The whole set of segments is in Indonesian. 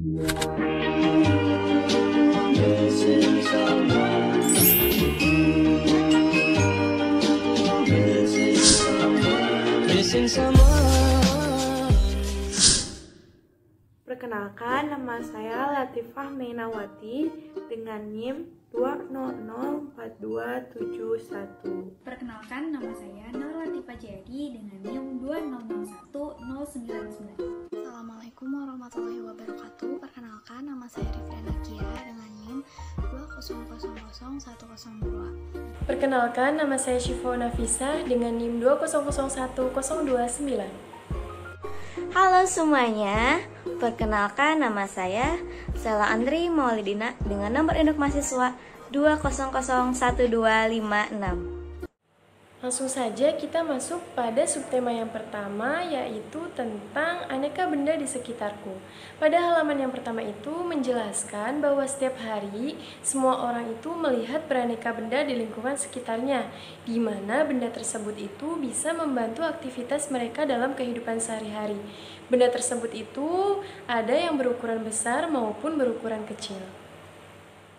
Perkenalkan, nama saya Latifah Mainawati dengan NIM 2004271. Perkenalkan, nama saya Nur Latifah Jayadi dengan NIM 2001099. Assalamualaikum warahmatullahi wabarakatuh. Perkenalkan, nama saya Rifriana Kia dengan NIM 2000102. Perkenalkan, nama saya Syifa Nafisa dengan NIM 2001029. Halo semuanya, perkenalkan nama saya Sela Andri Maulidina dengan nomor induk mahasiswa 2001256. Langsung saja kita masuk pada subtema yang pertama, yaitu tentang aneka benda di sekitarku. Pada halaman yang pertama itu menjelaskan bahwa setiap hari semua orang itu melihat beraneka benda di lingkungan sekitarnya, di mana benda tersebut itu bisa membantu aktivitas mereka dalam kehidupan sehari-hari. Benda tersebut itu ada yang berukuran besar maupun berukuran kecil.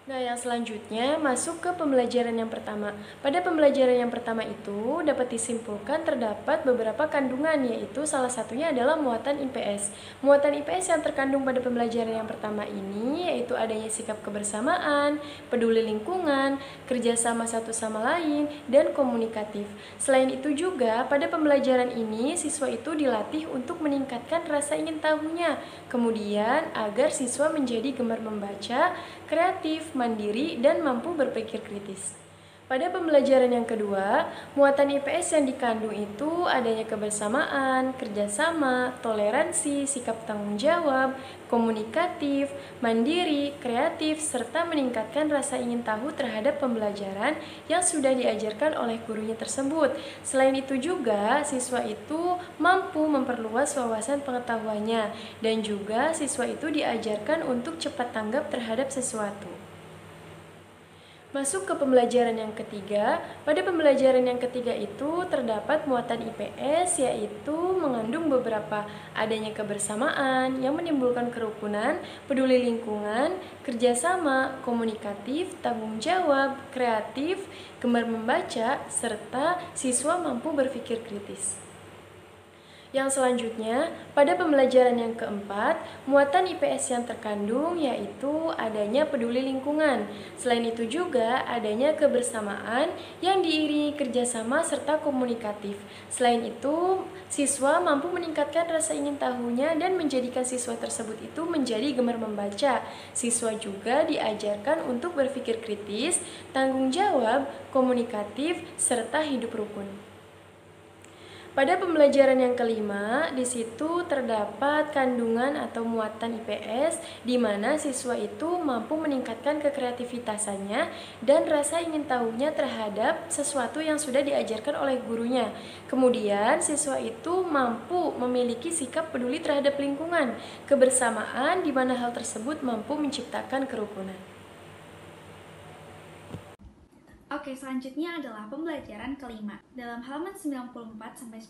Nah, yang selanjutnya masuk ke pembelajaran yang pertama. Pada pembelajaran yang pertama itu dapat disimpulkan terdapat beberapa kandungan, yaitu salah satunya adalah muatan IPS. Muatan IPS yang terkandung pada pembelajaran yang pertama ini yaitu adanya sikap kebersamaan, peduli lingkungan, kerjasama satu sama lain, dan komunikatif. Selain itu juga pada pembelajaran ini siswa itu dilatih untuk meningkatkan rasa ingin tahunya, kemudian agar siswa menjadi gemar membaca, kreatif, mandiri, dan mampu berpikir kritis. Pada pembelajaran yang kedua, muatan IPS yang dikandung itu adanya kebersamaan, kerjasama, toleransi, sikap tanggung jawab, komunikatif, mandiri, kreatif, serta meningkatkan rasa ingin tahu terhadap pembelajaran yang sudah diajarkan oleh gurunya tersebut. Selain itu juga, siswa itu mampu memperluas wawasan pengetahuannya, dan juga siswa itu diajarkan untuk cepat tanggap terhadap sesuatu. Masuk ke pembelajaran yang ketiga. Pada pembelajaran yang ketiga itu terdapat muatan IPS, yaitu mengandung beberapa adanya kebersamaan yang menimbulkan kerukunan, peduli lingkungan, kerjasama, komunikatif, tanggung jawab, kreatif, gemar membaca, serta siswa mampu berpikir kritis. Yang selanjutnya, pada pembelajaran yang keempat, muatan IPS yang terkandung yaitu adanya peduli lingkungan. Selain itu juga adanya kebersamaan yang diiringi kerjasama serta komunikatif. Selain itu, siswa mampu meningkatkan rasa ingin tahunya dan menjadikan siswa tersebut itu menjadi gemar membaca. Siswa juga diajarkan untuk berpikir kritis, tanggung jawab, komunikatif, serta hidup rukun. Pada pembelajaran yang kelima, di situ terdapat kandungan atau muatan IPS di mana siswa itu mampu meningkatkan kekreativitasannya dan rasa ingin tahunya terhadap sesuatu yang sudah diajarkan oleh gurunya. Kemudian, siswa itu mampu memiliki sikap peduli terhadap lingkungan, kebersamaan di mana hal tersebut mampu menciptakan kerukunan. Oke, selanjutnya adalah pembelajaran kelima. Dalam halaman 94-96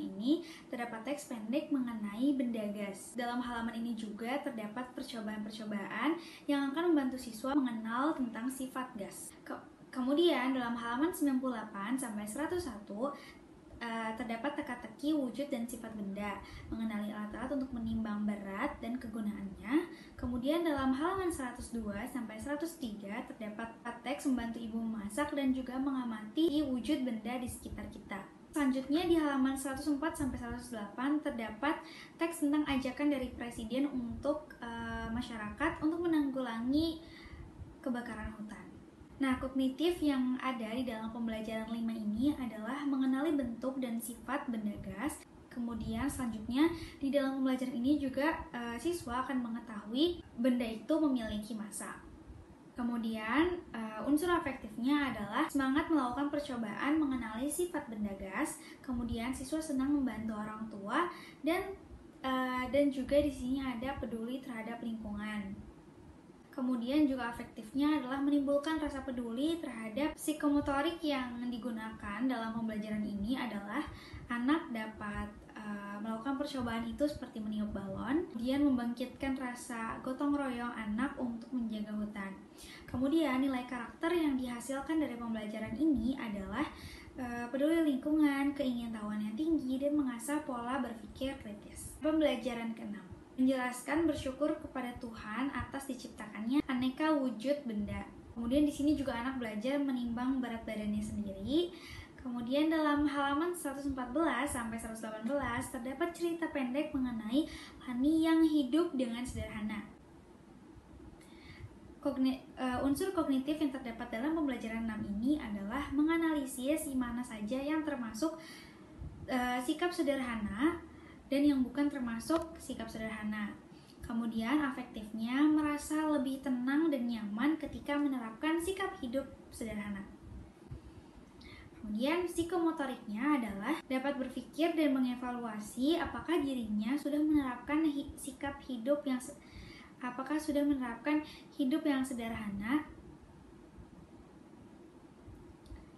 ini terdapat teks pendek mengenai benda gas. Dalam halaman ini juga terdapat percobaan-percobaan yang akan membantu siswa mengenal tentang sifat gas. Kemudian dalam halaman 98-101 terdapat teka-teki wujud dan sifat benda, mengenali alat-alat untuk menimbang berat dan kegunaannya. Kemudian dalam halaman 102-103 terdapat teks membantu ibu memasak dan juga mengamati wujud benda di sekitar kita. Selanjutnya di halaman 104-108 terdapat teks tentang ajakan dari Presiden untuk masyarakat untuk menanggulangi kebakaran hutan. Nah, kognitif yang ada di dalam pembelajaran 5 ini adalah mengenali bentuk dan sifat benda gas. Kemudian selanjutnya di dalam pembelajaran ini juga siswa akan mengetahui benda itu memiliki massa. Kemudian unsur afektifnya adalah semangat melakukan percobaan mengenali sifat benda gas. Kemudian siswa senang membantu orang tua dan juga di sini ada peduli terhadap lingkungan. Kemudian juga afektifnya adalah menimbulkan rasa peduli terhadap psikomotorik yang digunakan dalam pembelajaran ini adalah anak dapat melakukan percobaan itu seperti meniup balon, kemudian membangkitkan rasa gotong royong anak untuk menjaga hutan. Kemudian nilai karakter yang dihasilkan dari pembelajaran ini adalah peduli lingkungan, keingintahuan yang tinggi, dan mengasah pola berpikir kritis. Pembelajaran ke-6, menjelaskan bersyukur kepada Tuhan atas diciptakannya aneka wujud benda. Kemudian di sini juga anak belajar menimbang berat badannya sendiri. Kemudian dalam halaman 114 sampai 118 terdapat cerita pendek mengenai Hani yang hidup dengan sederhana. Unsur kognitif yang terdapat dalam pembelajaran 6 ini adalah menganalisis mana saja yang termasuk sikap sederhana dan yang bukan termasuk sikap sederhana. Kemudian afektifnya merasa lebih tenang dan nyaman ketika menerapkan sikap hidup sederhana. Kemudian psikomotoriknya adalah dapat berpikir dan mengevaluasi apakah dirinya sudah menerapkan sikap hidup yang sederhana,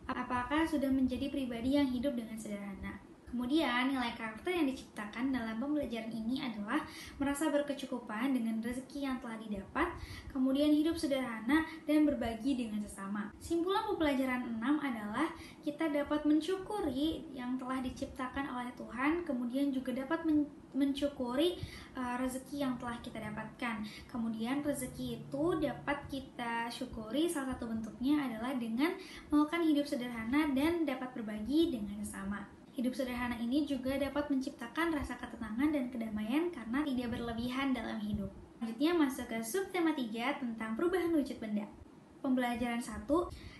apakah sudah menjadi pribadi yang hidup dengan sederhana. Kemudian nilai karakter yang diciptakan dalam pembelajaran ini adalah merasa berkecukupan dengan rezeki yang telah didapat, kemudian hidup sederhana dan berbagi dengan sesama. Simpulan pembelajaran 6 adalah kita dapat mensyukuri yang telah diciptakan oleh Tuhan, kemudian juga dapat mensyukuri rezeki yang telah kita dapatkan. Kemudian rezeki itu dapat kita syukuri, salah satu bentuknya adalah dengan melakukan hidup sederhana dan dapat berbagi dengan sesama. Hidup sederhana ini juga dapat menciptakan rasa ketenangan dan kedamaian karena tidak berlebihan dalam hidup. Selanjutnya masuk ke subtema 3 tentang perubahan wujud benda. Pembelajaran 1,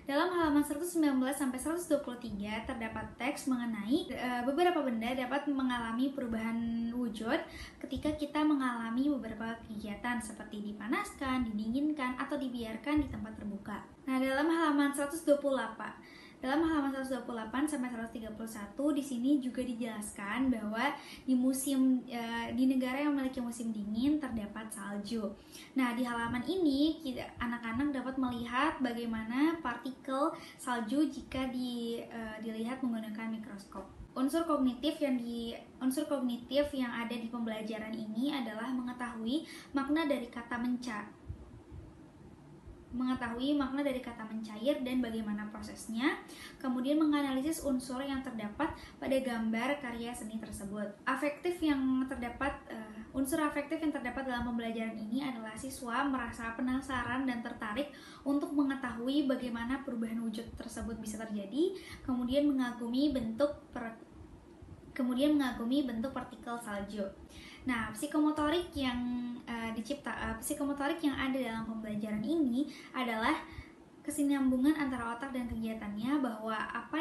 dalam halaman 119 sampai 123 terdapat teks mengenai beberapa benda dapat mengalami perubahan wujud ketika kita mengalami beberapa kegiatan seperti dipanaskan, didinginkan, atau dibiarkan di tempat terbuka. Nah, dalam halaman 128 sampai 131 di sini juga dijelaskan bahwa di negara yang memiliki musim dingin terdapat salju. Nah, di halaman ini anak-anak dapat melihat bagaimana partikel salju jika dilihat menggunakan mikroskop. Unsur kognitif yang ada di pembelajaran ini adalah mengetahui makna dari kata mencair dan bagaimana prosesnya, kemudian menganalisis unsur yang terdapat pada gambar karya seni tersebut. Unsur afektif yang terdapat dalam pembelajaran ini adalah siswa merasa penasaran dan tertarik untuk mengetahui bagaimana perubahan wujud tersebut bisa terjadi, kemudian mengagumi bentuk partikel salju. Nah, psikomotorik yang ada dalam pembelajaran ini adalah kesinambungan antara otak dan kegiatannya, bahwa apa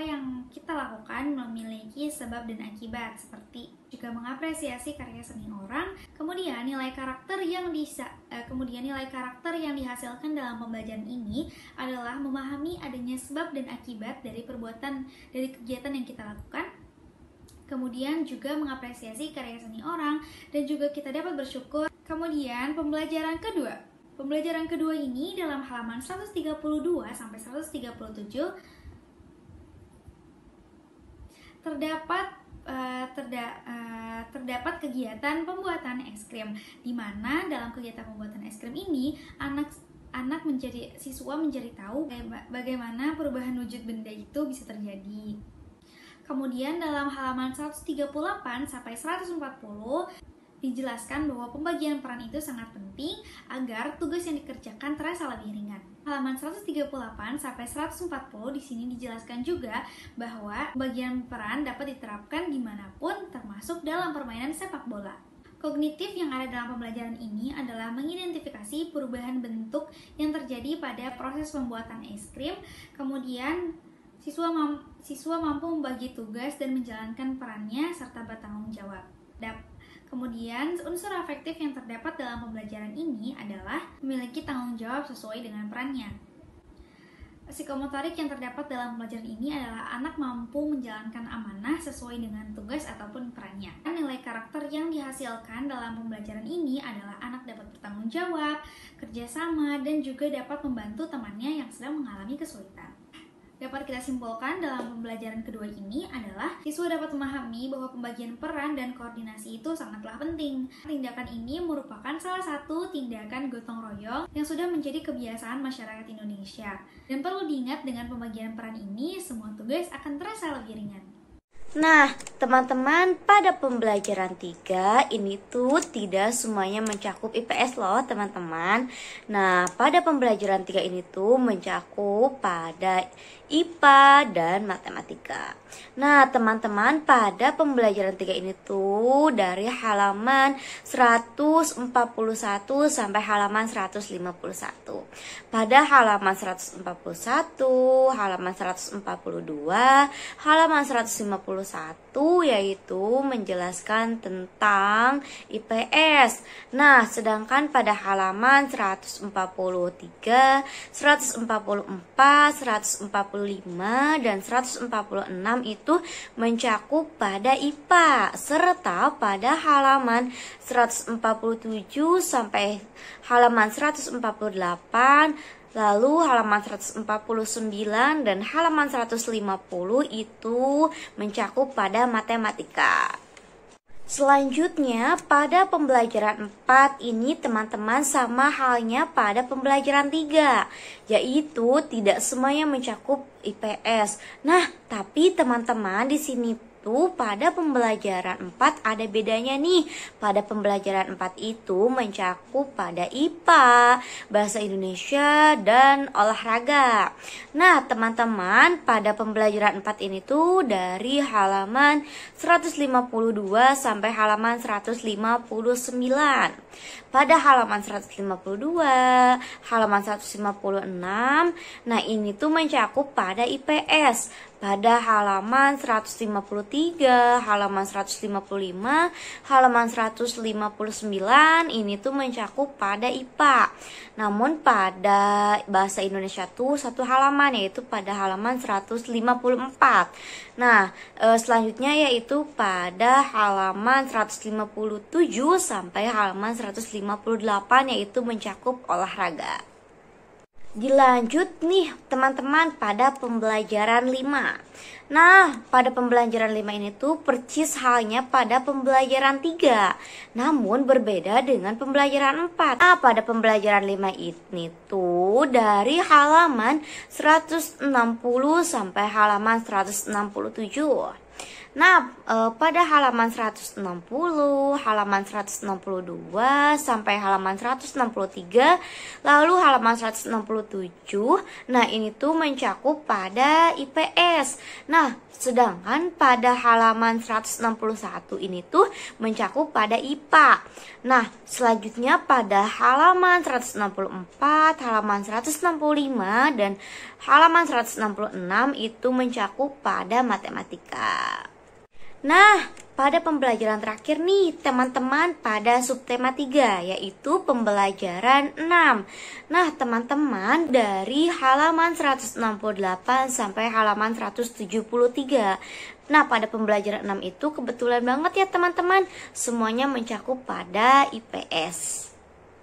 yang kita lakukan memiliki sebab dan akibat, seperti juga mengapresiasi karya seni orang. Kemudian nilai karakter yang dihasilkan dalam pembelajaran ini adalah memahami adanya sebab dan akibat dari kegiatan yang kita lakukan. Kemudian juga mengapresiasi karya seni orang dan juga kita dapat bersyukur. Kemudian pembelajaran kedua ini dalam halaman 132 sampai 137 terdapat kegiatan pembuatan es krim, di mana dalam kegiatan pembuatan es krim ini siswa mencari tahu bagaimana perubahan wujud benda itu bisa terjadi. Kemudian dalam halaman 138 sampai 140 dijelaskan bahwa pembagian peran itu sangat penting agar tugas yang dikerjakan terasa lebih ringan. Halaman 138 sampai 140 di sini dijelaskan juga bahwa pembagian peran dapat diterapkan dimanapun, termasuk dalam permainan sepak bola. Kognitif yang ada dalam pembelajaran ini adalah mengidentifikasi perubahan bentuk yang terjadi pada proses pembuatan es krim. Kemudian siswa mampu membagi tugas dan menjalankan perannya serta bertanggung jawab. Kemudian unsur afektif yang terdapat dalam pembelajaran ini adalah memiliki tanggung jawab sesuai dengan perannya. Psikomotorik yang terdapat dalam pembelajaran ini adalah anak mampu menjalankan amanah sesuai dengan tugas ataupun perannya. Nilai karakter yang dihasilkan dalam pembelajaran ini adalah anak dapat bertanggung jawab, kerjasama, dan juga dapat membantu temannya yang sedang mengalami kesulitan. Dapat kita simpulkan dalam pembelajaran kedua ini adalah siswa dapat memahami bahwa pembagian peran dan koordinasi itu sangatlah penting. Tindakan ini merupakan salah satu tindakan gotong royong yang sudah menjadi kebiasaan masyarakat Indonesia. Dan perlu diingat dengan pembagian peran ini, semua tugas akan terasa lebih ringan. Nah, teman-teman, pada pembelajaran 3 ini tuh tidak semuanya mencakup IPS loh, teman-teman. Nah, pada pembelajaran 3 ini tuh mencakup pada IPA dan matematika. Nah, teman-teman, pada pembelajaran 3 ini tuh dari halaman 141 sampai halaman 151. Pada halaman 141, halaman 142, halaman 151 yaitu menjelaskan tentang IPS. Nah, sedangkan pada halaman 143, 144, 145 dan 146 itu mencakup pada IPA, serta pada halaman 147 sampai halaman 148, lalu halaman 149 dan halaman 150 itu mencakup pada matematika. Selanjutnya, pada pembelajaran 4 ini teman-teman sama halnya pada pembelajaran 3, yaitu tidak semuanya mencakup IPS. Nah, tapi teman-teman di sini tuh pada pembelajaran 4 ada bedanya nih. Pada pembelajaran 4 itu mencakup pada IPA, bahasa Indonesia, dan olahraga. Nah, teman-teman, pada pembelajaran 4 ini tuh dari halaman 152 sampai halaman 159. Pada halaman 152, halaman 156, nah ini tuh mencakup pada IPS. Pada halaman 153, halaman 155, halaman 159 ini tuh mencakup pada IPA. Namun pada bahasa Indonesia tuh satu halaman, yaitu pada halaman 154. Nah, selanjutnya yaitu pada halaman 157 sampai halaman 158 yaitu mencakup olahraga. Dilanjut nih teman-teman pada pembelajaran 5. Nah, pada pembelajaran 5 ini tuh percis halnya pada pembelajaran 3, namun berbeda dengan pembelajaran 4. Nah, pada pembelajaran 5 ini tuh dari halaman 160 sampai halaman 167. Nah, pada halaman 160, halaman 162 sampai halaman 163, lalu halaman 167, nah ini tuh mencakup pada IPS. Nah, sedangkan pada halaman 161 ini tuh mencakup pada IPA. Nah, selanjutnya pada halaman 164, halaman 165 dan halaman 166 itu mencakup pada matematika. Nah, pada pembelajaran terakhir nih teman-teman pada subtema 3 yaitu pembelajaran 6. Nah, teman-teman dari halaman 168 sampai halaman 173. Nah, pada pembelajaran 6 itu kebetulan banget ya teman-teman, semuanya mencakup pada IPS.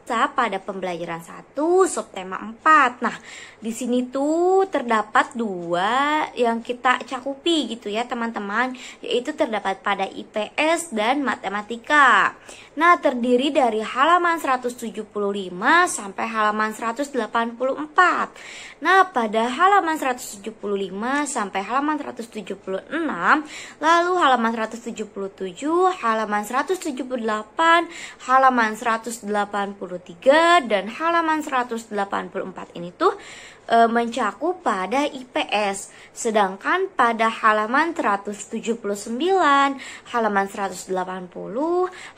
Pada pembelajaran 1 subtema 4. Nah, di sini tuh terdapat 2 yang kita cakupi gitu ya teman-teman, yaitu terdapat pada IPS dan matematika. Nah, terdiri dari halaman 175 sampai halaman 184. Nah, pada halaman 175 sampai halaman 176, lalu halaman 177, halaman 178, halaman 183 dan halaman 184 ini tuh mencakup pada IPS. Sedangkan pada halaman 179, halaman 180,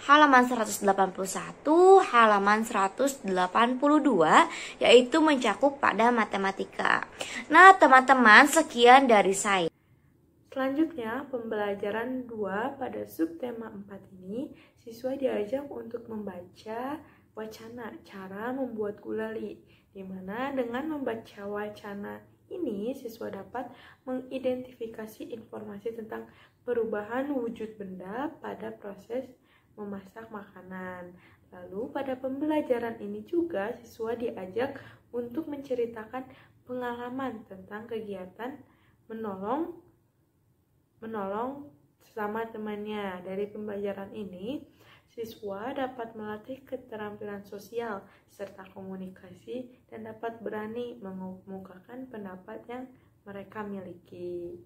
halaman 181, halaman 182 yaitu mencakup pada matematika. Nah, teman-teman, sekian dari saya. Selanjutnya, pembelajaran 2 pada subtema 4 ini, siswa diajak untuk membaca wacana cara membuat gulali, di mana dengan membaca wacana ini, siswa dapat mengidentifikasi informasi tentang perubahan wujud benda pada proses memasak makanan. Lalu pada pembelajaran ini juga siswa diajak untuk menceritakan pengalaman tentang kegiatan menolong sesama temannya. Dari pembelajaran ini, siswa dapat melatih keterampilan sosial serta komunikasi dan dapat berani mengemukakan pendapat yang mereka miliki.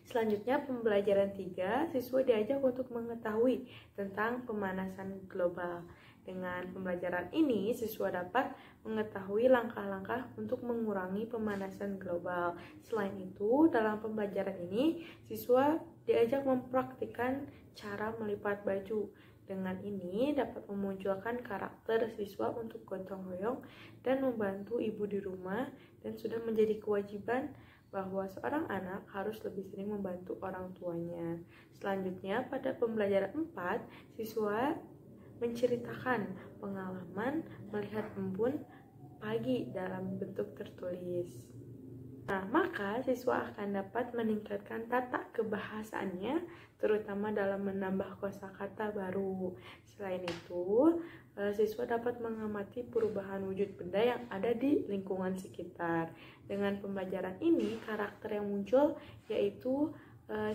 Selanjutnya, pembelajaran 3, siswa diajak untuk mengetahui tentang pemanasan global. Dengan pembelajaran ini, siswa dapat mengetahui langkah-langkah untuk mengurangi pemanasan global. Selain itu, dalam pembelajaran ini, siswa diajak mempraktikkan cara melipat baju. Dengan ini, dapat memunculkan karakter siswa untuk gotong royong dan membantu ibu di rumah, dan sudah menjadi kewajiban bahwa seorang anak harus lebih sering membantu orang tuanya. Selanjutnya, pada pembelajaran 4, siswa menceritakan pengalaman melihat embun pagi dalam bentuk tertulis. Nah, maka siswa akan dapat meningkatkan tata kebahasaannya, terutama dalam menambah kosakata baru. Selain itu, siswa dapat mengamati perubahan wujud benda yang ada di lingkungan sekitar. Dengan pembelajaran ini, karakter yang muncul yaitu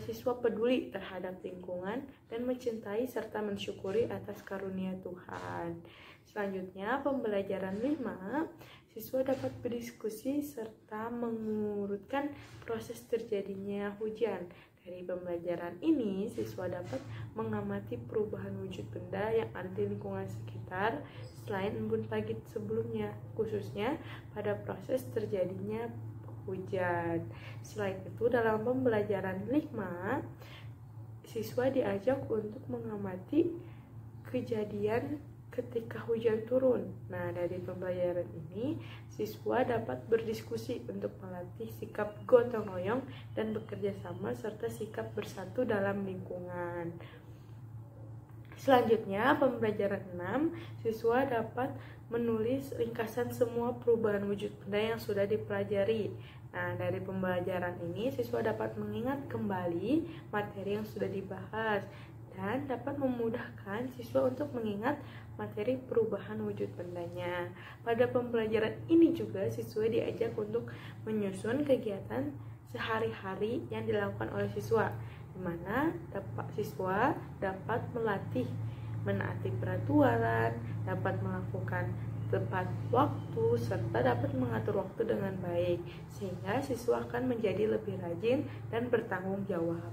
siswa peduli terhadap lingkungan dan mencintai serta mensyukuri atas karunia Tuhan. Selanjutnya, pembelajaran 5, siswa dapat berdiskusi serta mengurutkan proses terjadinya hujan. Dari pembelajaran ini, siswa dapat mengamati perubahan wujud benda yang ada di lingkungan sekitar selain embun pagi sebelumnya, khususnya pada proses terjadinya hujan. Selain itu, dalam pembelajaran 5, siswa diajak untuk mengamati kejadian ketika hujan turun. Nah, dari pembelajaran ini, siswa dapat berdiskusi untuk melatih sikap gotong royong dan bekerja sama serta sikap bersatu dalam lingkungan. Selanjutnya, pembelajaran 6, siswa dapat menulis ringkasan semua perubahan wujud benda yang sudah dipelajari. Nah, dari pembelajaran ini, siswa dapat mengingat kembali materi yang sudah dibahas dan dapat memudahkan siswa untuk mengingat materi perubahan wujud bendanya. Pada pembelajaran ini juga, siswa diajak untuk menyusun kegiatan sehari-hari yang dilakukan oleh siswa, di mana siswa dapat melatih menaati peraturan, dapat melakukan tepat waktu, serta dapat mengatur waktu dengan baik, sehingga siswa akan menjadi lebih rajin dan bertanggung jawab.